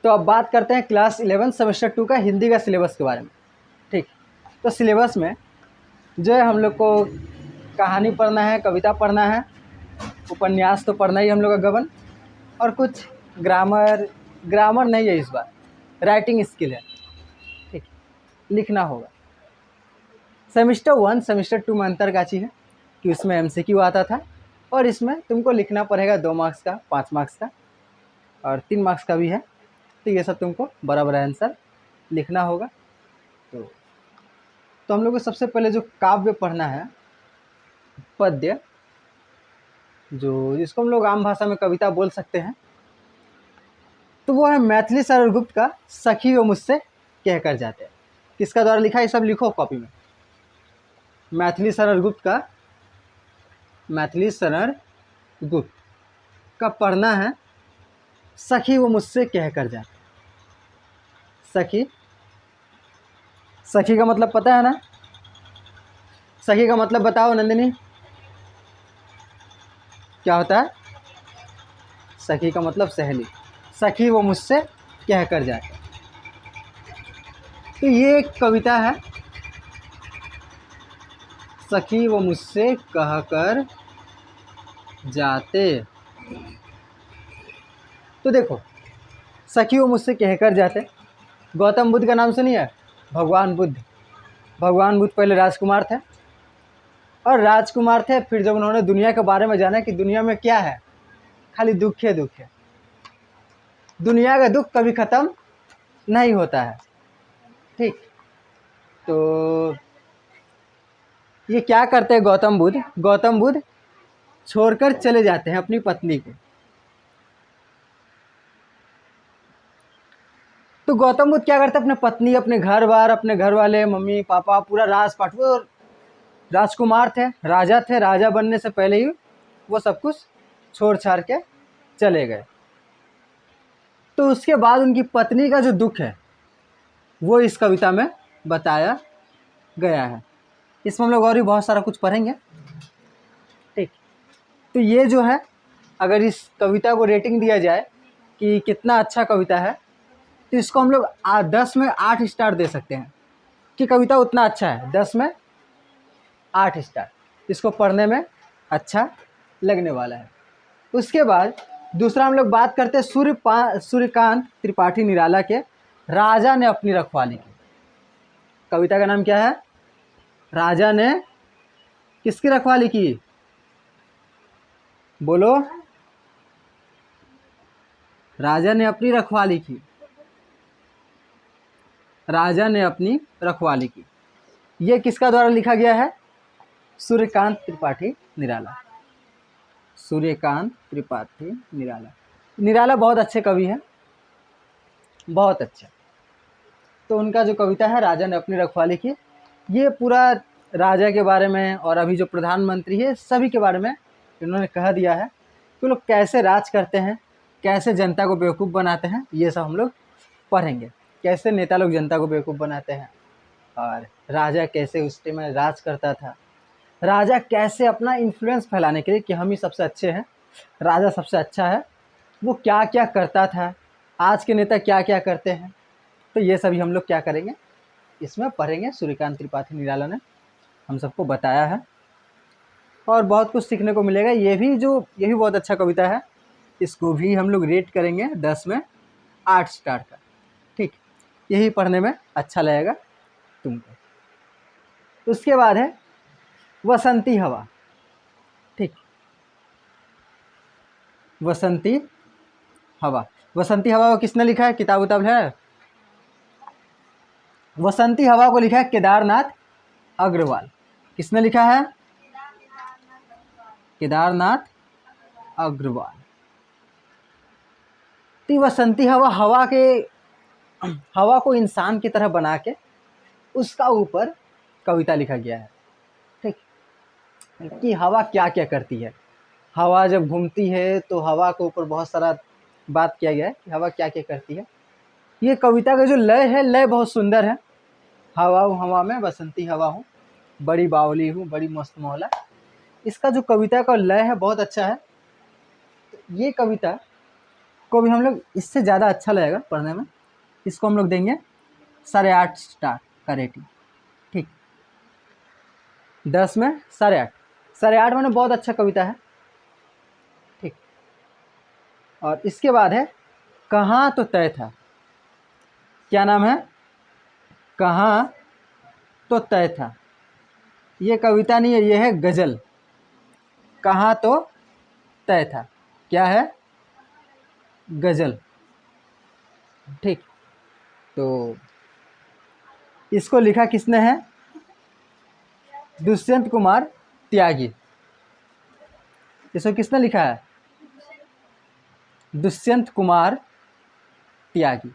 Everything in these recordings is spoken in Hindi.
तो अब बात करते हैं क्लास 11 सेमेस्टर 2 का हिंदी का सिलेबस के बारे में। ठीक, तो सिलेबस में जो है हम लोग को कहानी पढ़ना है, कविता पढ़ना है, उपन्यास तो पढ़ना ही हम लोग का गबन, और कुछ ग्रामर नहीं है इस बार, राइटिंग स्किल है। ठीक, लिखना होगा। सेमेस्टर 1 सेमेस्टर 2 में अंतर का चीज़ है कि उसमें एमसीक्यू आता था और इसमें तुमको लिखना पड़ेगा 2 मार्क्स का, 5 मार्क्स का और 3 मार्क्स का भी है। तो ये सब तुमको बराबर आंसर लिखना होगा। तो हम लोग को सबसे पहले जो काव्य पढ़ना है, पद्य, जो जिसको हम लोग आम भाषा में कविता बोल सकते हैं, तो वो है मैथिली शरण गुप्त का सखी वो मुझसे कह कर जाते हैं। किसका द्वारा लिखा है, सब लिखो कॉपी में। मैथिली शरण गुप्त का पढ़ना है सखी वो मुझसे कह कर जाते। सखी का मतलब पता है ना? सखी का मतलब बताओ नंदिनी, क्या होता है? सखी का मतलब सहेली। सखी वो मुझसे कह कर जाते। तो ये एक कविता है, सखी वो मुझसे कह कर जाते। तो देखो, सखी वो मुझसे कह कर जाते, गौतम बुद्ध का नाम सुनिए, भगवान बुद्ध पहले राजकुमार थे, और राजकुमार थे, फिर जब उन्होंने दुनिया के बारे में जाना कि दुनिया में क्या है, खाली दुख है। दुनिया का दुख कभी ख़त्म नहीं होता है। ठीक, तो ये क्या करते हैं गौतम बुद्ध छोड़कर चले जाते हैं अपनी पत्नी को। तो गौतम बुद्ध क्या करते हैं, अपने पत्नी, अपने घर बार, अपने घर वाले, मम्मी पापा, पूरा राजपाट, वो राजकुमार थे, राजा बनने से पहले ही वो सब कुछ छोड़ छाड़ के चले गए। तो उसके बाद उनकी पत्नी का जो दुख है वो इस कविता में बताया गया है। इसमें हम लोग और भी बहुत सारा कुछ पढ़ेंगे। ठीक, तो ये जो है, अगर इस कविता को रेटिंग दिया जाए कि कितना अच्छा कविता है, तो इसको हम लोग 10 में 8 स्टार दे सकते हैं कि कविता उतना अच्छा है। 10 में 8 स्टार, इसको पढ़ने में अच्छा लगने वाला है। उसके बाद दूसरा हम लोग बात करते हैं सूर्यकांत त्रिपाठी निराला के राजा ने अपनी रखवाली की। कविता का नाम क्या है? राजा ने किसकी रखवाली की? बोलो। राजा ने अपनी रखवाली की। राजा ने अपनी रखवाली की, ये किसका द्वारा लिखा गया है? सूर्यकांत त्रिपाठी निराला। सूर्यकांत त्रिपाठी निराला बहुत अच्छे कवि हैं, बहुत अच्छा। तो उनका जो कविता है राजा ने अपनी रखवाली की, ये पूरा राजा के बारे में और अभी जो प्रधानमंत्री है सभी के बारे में इन्होंने कह दिया है कि लोग कैसे राज करते हैं, कैसे जनता को बेवकूफ़ बनाते हैं। ये सब हम लोग पढ़ेंगे, कैसे नेता लोग जनता को बेवकूफ़ बनाते हैं, और राजा कैसे उस टाइम में राज करता था, राजा कैसे अपना इन्फ्लुएंस फैलाने के लिए कि हम ही सबसे अच्छे हैं, राजा सबसे अच्छा है, वो क्या क्या करता था, आज के नेता क्या क्या करते हैं। तो ये सभी हम लोग क्या करेंगे, इसमें पढ़ेंगे। सूर्यकांत त्रिपाठी निराला ने हम सबको बताया है और बहुत कुछ सीखने को मिलेगा। ये भी बहुत अच्छा कविता है, इसको भी हम लोग रेट करेंगे 10 में 8 स्टार का। ठीक, यही पढ़ने में अच्छा लगेगा तुमको। उसके बाद है बसंती हवा। ठीक, बसंती हवा को किसने लिखा है? किताब उताब है? बसंती हवा को लिखा है केदारनाथ अग्रवाल। किसने लिखा है? केदारनाथ अग्रवाल। तो बसंती हवा को इंसान की तरह बना के उसका ऊपर कविता लिखा गया है। ठीक, कि हवा क्या क्या करती है। हवा जब घूमती है तो हवा के ऊपर बहुत सारा बात किया गया है कि हवा क्या क्या करती है। ये कविता का जो लय है, लय बहुत सुंदर है। हवा हूँ हवा में, बसंती हवा हूँ, बड़ी बावली हूँ, बड़ी मस्त मौला। इसका जो कविता का लय है बहुत अच्छा है। तो ये कविता को भी हम लोग इससे ज़्यादा अच्छा लगेगा पढ़ने में, इसको हम लोग देंगे 8.5 स्टार का रेटिंग। ठीक, 10 में 8.5, 8.5 मैंने बहुत अच्छा कविता है। ठीक, और इसके बाद है कहाँ तो तय था। क्या नाम है? कहाँ तो तय था। ये कविता नहीं है, ये है गज़ल। कहाँ तो तय था, क्या है? गज़ल। ठीक, तो इसको लिखा किसने है? दुष्यंत कुमार त्यागी। इसको किसने लिखा है? दुष्यंत कुमार त्यागी।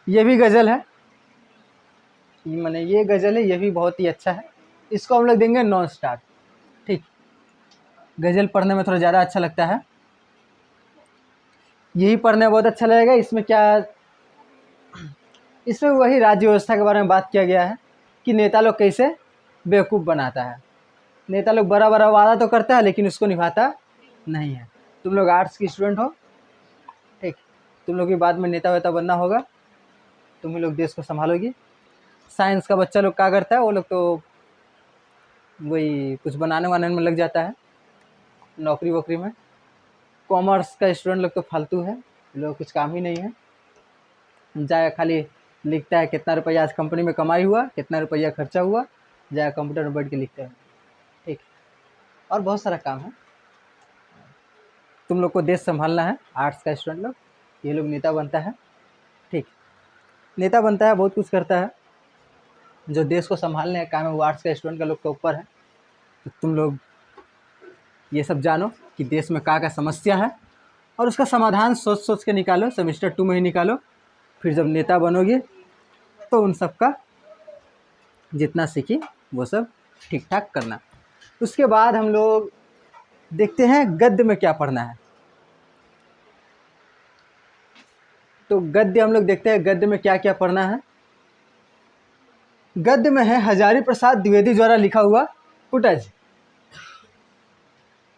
ये भी गज़ल है, मैंने ये गज़ल है, ये भी बहुत ही अच्छा है। इसको हम लोग देंगे 9 स्टार। ठीक, गज़ल पढ़ने में थोड़ा ज़्यादा अच्छा लगता है, यही पढ़ने में बहुत अच्छा लगेगा। इसमें क्या, इसमें वही राज्य व्यवस्था के बारे में बात किया गया है कि नेता लोग कैसे बेवकूफ़ बनाता है। नेता लोग बड़ा बड़ा वादा तो करता है लेकिन उसको निभाता नहीं है। तुम लोग आर्ट्स की स्टूडेंट हो, ठीक, तुम लोग भी बाद में नेता वेता बनना होगा, तुम ही लोग देश को संभालोगी। साइंस का बच्चा लोग क्या करता है, वो लोग तो वही कुछ बनाने वाने में लग जाता है, नौकरी वोकरी में। कॉमर्स का स्टूडेंट लोग तो फालतू है, लोग कुछ काम ही नहीं है, जाए खाली लिखता है कितना रुपया आज कंपनी में कमाई हुआ, कितना रुपया खर्चा हुआ, जाए कंप्यूटर में बैठ के लिखते हैं। ठीक, और बहुत सारा काम है। तुम लोग को देश संभालना है, आर्ट्स का स्टूडेंट लोग, ये लोग नेता बनता है। ठीक, नेता बनता है, बहुत कुछ करता है, जो देश को संभालने का काम है वो आर्ट्स का स्टूडेंट का लोग के ऊपर है। तो तुम लोग ये सब जानो कि देश में क्या समस्या है और उसका समाधान सोच सोच के निकालो, सेमेस्टर 2 में ही निकालो। फिर जब नेता बनोगे तो उन सब का जितना सीखी वो सब ठीक ठाक करना। उसके बाद हम लोग देखते हैं गद्य में क्या पढ़ना है। तो गद्य हम लोग देखते हैं गद्य में क्या क्या पढ़ना है। गद्य में है हजारी प्रसाद द्विवेदी द्वारा लिखा हुआ कुटज।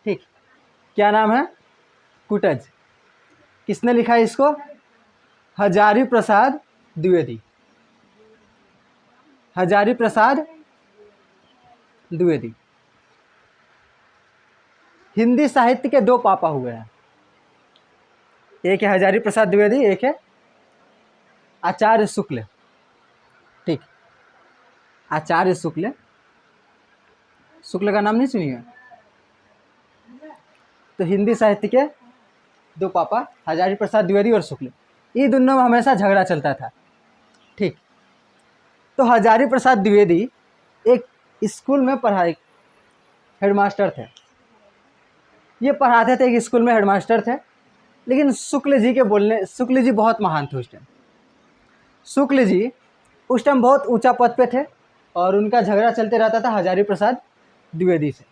ठीक, क्या नाम है? कुटज। किसने लिखा है इसको? हजारी प्रसाद द्विवेदी। हजारी प्रसाद द्विवेदी। हिंदी साहित्य के 2 पापा हुए हैं, एक है हजारी प्रसाद द्विवेदी, एक है आचार्य शुक्ल। ठीक, आचार्य शुक्ल, शुक्ल का नाम नहीं सुनिए? तो हिंदी साहित्य के 2 पापा हजारी प्रसाद द्विवेदी और शुक्ल, ये दोनों में हमेशा झगड़ा चलता था। ठीक, तो हजारी प्रसाद द्विवेदी एक स्कूल में पढ़ाई हेडमास्टर थे। ये पढ़ाते थे, एक स्कूल में हेडमास्टर थे। लेकिन शुक्ल जी के बोलने, शुक्ल जी बहुत महान थे उस टाइम। शुक्ल जी उस टाइम बहुत ऊंचा पद पे थे और उनका झगड़ा चलते रहता था हजारी प्रसाद द्विवेदी से।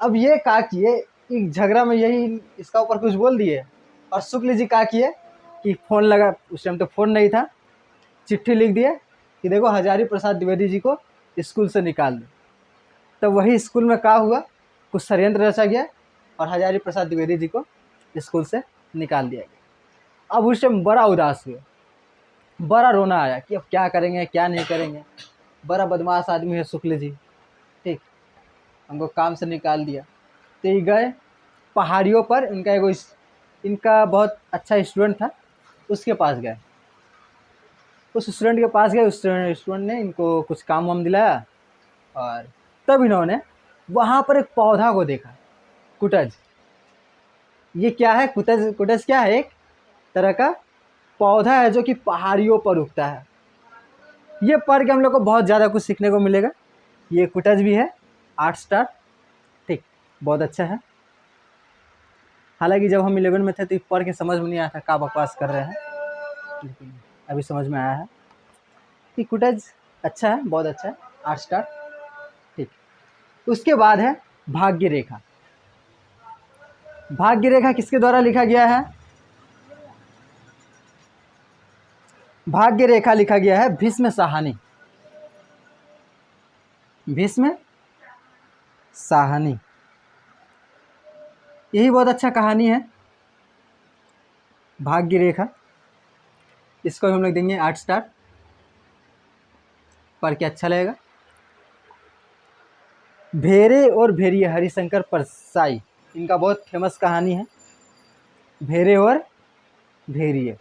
अब ये क्या किए, एक झगड़ा में यही इसका ऊपर कुछ बोल दिए और शुक्ल जी क्या किए कि फ़ोन लगा, उस टाइम तो फ़ोन नहीं था, चिट्ठी लिख दिए कि देखो हजारी प्रसाद द्विवेदी जी को स्कूल से निकाल दो। तो वही स्कूल में क्या हुआ, कुछ षड्यंत्र रचा गया और हजारी प्रसाद द्विवेदी जी को स्कूल से निकाल दिया गया। अब उस टाइम बड़ा उदास हुए, बड़ा रोना आया कि अब क्या करेंगे क्या नहीं करेंगे, बड़ा बदमाश आदमी है शुक्ल जी। ठीक, हमको काम से निकाल दिया। तो ये गए पहाड़ियों पर, इनका एगो इनका बहुत अच्छा स्टूडेंट था, उसके पास गए। उस स्टूडेंट के पास गए, उस स्टूडेंट ने इनको कुछ काम वाम दिलाया और तब इन्होंने वहाँ पर एक पौधा को देखा, कुटज। ये क्या है? कुटज, कुटज क्या है? एक तरह का पौधा है जो कि पहाड़ियों पर उगता है। ये पढ़ के हम लोग को बहुत ज़्यादा कुछ सीखने को मिलेगा। ये कुटज भी है 8 स्टार। ठीक, बहुत अच्छा है। हालांकि जब हम 11 में थे तो पढ़ के समझ में नहीं आया था क्या बकवास कर रहे हैं, लेकिन अभी समझ में आया है कि कुटज अच्छा है, बहुत अच्छा है, 8 स्टार। ठीक, उसके बाद है भाग्य रेखा। भाग्य रेखा किसके द्वारा लिखा गया है? भाग्य रेखा लिखा गया है भीष्म साहनी। भीष्म साहनी। यही बहुत अच्छा कहानी है, भाग्य रेखा। इसको हम लोग देंगे 8 स्टार, पढ़ के अच्छा लगेगा। भेरे और भेरिए, हरिशंकर परसाई, इनका बहुत फेमस कहानी है, भेरे और भेरिए।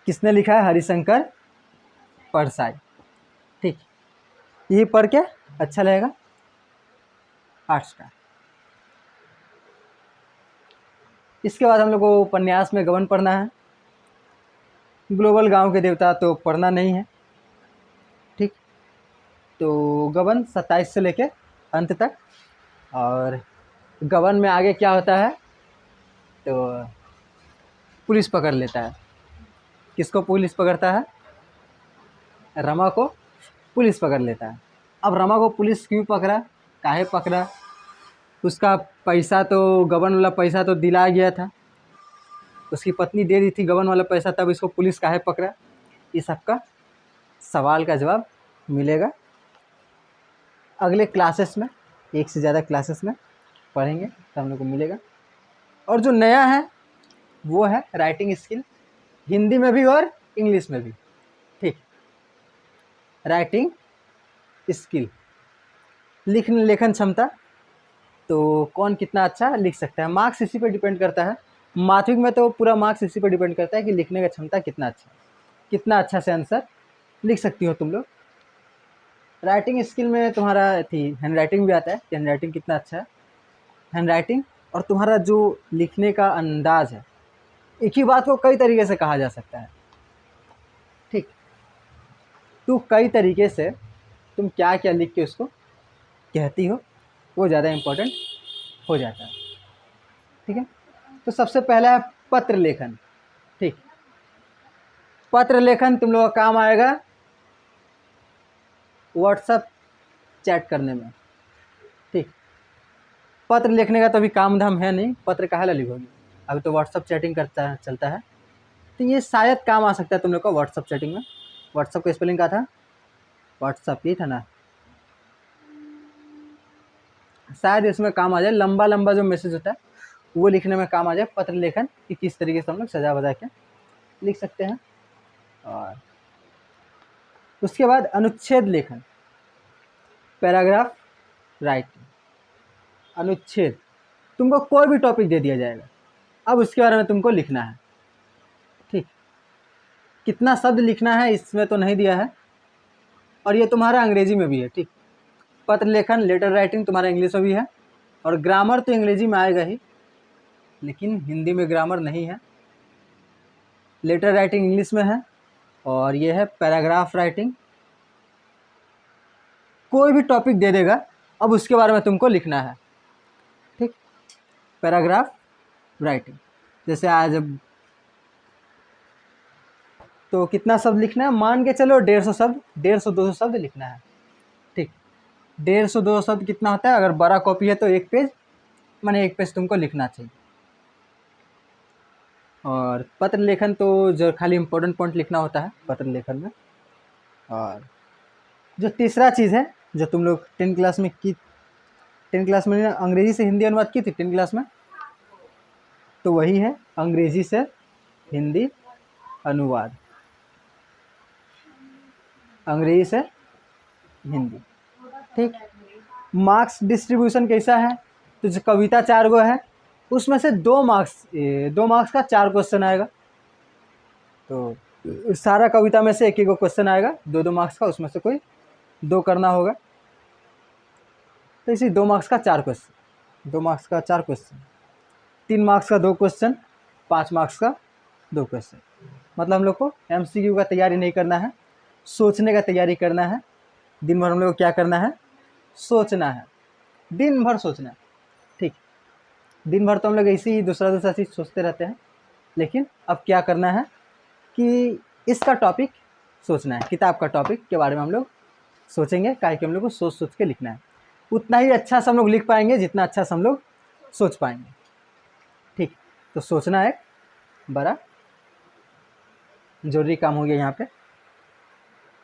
किसने लिखा है? हरिशंकर परसाई। ठीक, यही पढ़ के अच्छा लगेगा, 8 स्टार। इसके बाद हम लोग को उपन्यास में गबन पढ़ना है। ग्लोबल गांव के देवता तो पढ़ना नहीं है, ठीक। तो गबन 27 से लेके अंत तक। और गबन में आगे क्या होता है? तो पुलिस पकड़ लेता है। किसको पुलिस पकड़ता है? रमा को पुलिस पकड़ लेता है। अब रमा को पुलिस क्यों पकड़ा, काहे पकड़ा? उसका पैसा तो, गबन वाला पैसा तो दिला गया था, उसकी पत्नी दे दी थी गबन वाला पैसा, तब इसको पुलिस काहे पकड़ा? इस सबका सवाल का जवाब मिलेगा अगले क्लासेस में, एक से ज़्यादा क्लासेस में पढ़ेंगे तो हम लोग को मिलेगा। और जो नया है वो है राइटिंग स्किल, हिंदी में भी और इंग्लिश में भी, ठीक। राइटिंग स्किल, लेखन क्षमता, तो कौन कितना अच्छा लिख सकता है, मार्क्स इसी पर डिपेंड करता है। माध्यमिक में तो पूरा मार्क्स इसी पर डिपेंड करता है कि लिखने का क्षमता कितना अच्छा से आंसर लिख सकती हो तुम लोग। राइटिंग स्किल में तुम्हारा थी हैंड राइटिंग भी आता है कि हैंड राइटिंग कितना अच्छा है, हैंड राइटिंग और तुम्हारा जो लिखने का अंदाज है। एक ही बात को कई तरीके से कहा जा सकता है, ठीक। तो कई तरीके से तुम क्या क्या लिख के उसको कहती हो, वो ज़्यादा इम्पोर्टेंट हो जाता है, ठीक है। तो सबसे पहला है पत्र लेखन, ठीक। पत्र लेखन तुम लोगों का काम आएगा व्हाट्सएप चैट करने में, ठीक। पत्र लिखने का तो अभी काम धाम है नहीं, पत्र काहे ला लिखोगे, अभी तो व्हाट्सएप चैटिंग चलता है। तो ये शायद काम आ सकता है तुम लोग को व्हाट्सएप चैटिंग में। व्हाट्सएप का स्पेलिंग क्या था? व्हाट्सएप ही था ना, शायद इसमें काम आ जाए। लंबा लंबा जो मैसेज होता है वो लिखने में काम आ जाए पत्र लेखन, कि किस तरीके से हम लोग सजा बजा के लिख सकते हैं। और उसके बाद अनुच्छेद लेखन, पैराग्राफ राइटिंग। अनुच्छेद, तुमको कोई भी टॉपिक दे दिया जाएगा, अब उसके बारे में तुमको लिखना है, ठीक। कितना शब्द लिखना है इसमें तो नहीं दिया है, और ये तुम्हारा अंग्रेजी में भी है, ठीक। पत्र लेखन, लेटर राइटिंग तुम्हारा इंग्लिश में भी है, और ग्रामर तो अंग्रेजी में आएगा ही, लेकिन हिंदी में ग्रामर नहीं है। लेटर राइटिंग इंग्लिश में है, और ये है पैराग्राफ राइटिंग। कोई भी टॉपिक दे देगा, अब उसके बारे में तुमको लिखना है, ठीक। पैराग्राफ राइटिंग, जैसे आज तो कितना शब्द लिखना है, मान के चलो 150 शब्द, 150-200 शब्द लिखना है, ठीक। 150-200 शब्द कितना होता है? अगर बड़ा कॉपी है तो 1 पेज, माने 1 पेज तुमको लिखना चाहिए। और पत्र लेखन तो जो खाली इम्पोर्टेंट पॉइंट लिखना होता है पत्र लेखन में। और जो तीसरा चीज़ है जो तुम लोग 10 क्लास में की, 10 क्लास में अंग्रेजी से हिंदी अनुवाद की थी 10 क्लास में, तो वही है अंग्रेजी से हिंदी अनुवाद, अंग्रेजी से हिंदी, ठीक। मार्क्स डिस्ट्रीब्यूशन कैसा है? तो जो कविता 4 गो है उसमें से 2 मार्क्स का 4 क्वेश्चन आएगा, तो सारा कविता में से एक एक क्वेश्चन आएगा 2-2 मार्क्स का, उसमें से कोई 2 करना होगा। तो इसी 2 मार्क्स का 4 क्वेश्चन, 2 मार्क्स का 4 क्वेश्चन, 3 मार्क्स का 2 क्वेश्चन, 5 मार्क्स का 2 क्वेश्चन। मतलब हम लोग को MCQ का तैयारी नहीं करना है, सोचने का तैयारी करना है। दिन भर हम लोग को क्या करना है? सोचना है, दिन भर सोचना है, ठीक। दिन भर तो हम लोग ऐसे ही दूसरा चीज़ सोचते रहते हैं, लेकिन अब क्या करना है कि इसका टॉपिक सोचना है, किताब का टॉपिक के बारे में हम लोग सोचेंगे, काहे कि हम लोग को सोच सोच के लिखना है। उतना ही अच्छा से हम लोग लिख पाएंगे जितना अच्छा से हम लोग सोच पाएंगे, ठीक। तो सोचना एक बड़ा जरूरी काम हो गया यहाँ पे।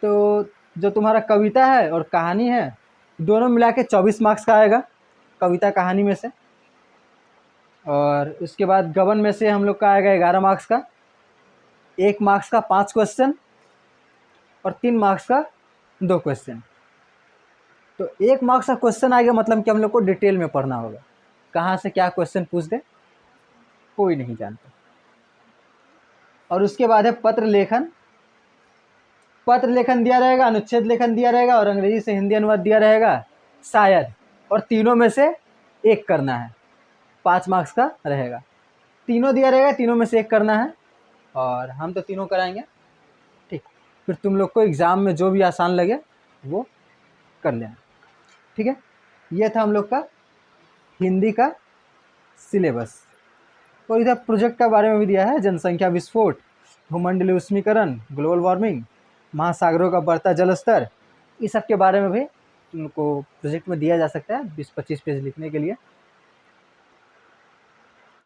तो जो तुम्हारा कविता है और कहानी है दोनों मिला के 24 मार्क्स का आएगा कविता कहानी में से। और उसके बाद गबन में से हम लोग का आएगा 11 मार्क्स का, 1 मार्क्स का 5 क्वेश्चन और 3 मार्क्स का 2 क्वेश्चन। तो 1 मार्क्स का क्वेश्चन आएगा मतलब कि हम लोग को डिटेल में पढ़ना होगा, कहाँ से क्या क्वेश्चन पूछ दे कोई नहीं जानता। और उसके बाद है पत्र लेखन। पत्र लेखन दिया रहेगा, अनुच्छेद लेखन दिया रहेगा और अंग्रेजी से हिंदी अनुवाद दिया रहेगा शायद, और तीनों में से एक करना है, 5 मार्क्स का रहेगा। तीनों दिया रहेगा, तीनों में से एक करना है और हम तो तीनों कराएंगे, ठीक। फिर तुम लोग को एग्ज़ाम में जो भी आसान लगे वो कर लेना, ठीक है। ये था हम लोग का हिंदी का सिलेबस। और इधर प्रोजेक्ट के बारे में भी दिया है, जनसंख्या विस्फोट, भूमंडलीय उष्मीकरण, ग्लोबल वार्मिंग, महासागरों का बढ़ता जल स्तर, इस सब के बारे में भी तुमको प्रोजेक्ट में दिया जा सकता है 20-25 पेज लिखने के लिए।